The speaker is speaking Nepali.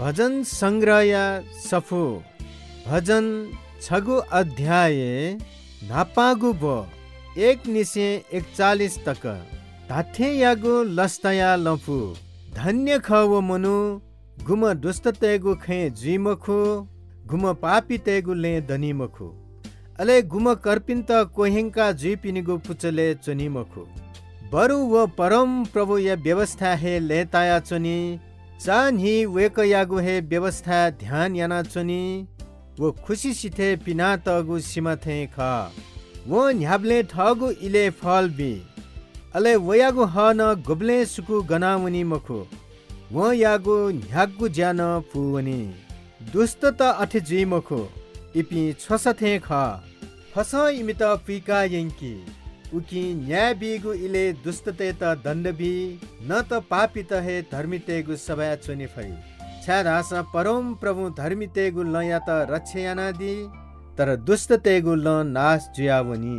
भजन संग्रह सफु भजन 6 अध्याय नापागु बो 1:41 तक धाथे यागु लस्तया लफु धन्य खव मनु गुम दुष्ट तेगु खे जुइमखु गुम पापी तेगु ले दनिमखु अले गुम कर्पिन्त कोहेंका जुइपिनिगु पुचले चनिमखु बरु व परम प्रभु या व्यवस्था हे लेताया चनि चान ही वेक यागु हे व्यवस्था ध्यान याना चनि वो खुशी सिथे पिना तगु सीमा थे ख वो न्याब्ले ठगु इले फल बि अले वयागु ह न गुब्ले सुकु गनावनी मखु वो यागु न्यागु ज्यान पुवनी दुष्ट त अठे जुइ मखु इपि छस थे ख फस इमित पिका यंकी उकी न्याय बिगु इले दुष्टते त दण्ड बि न त पापी त हे धर्मितेगु सभा चुनि फै छादास परम प्रभु धर्मितेगु ल या त रक्षयाना दि तर दुष्टतेगु ल नाश जुयावनी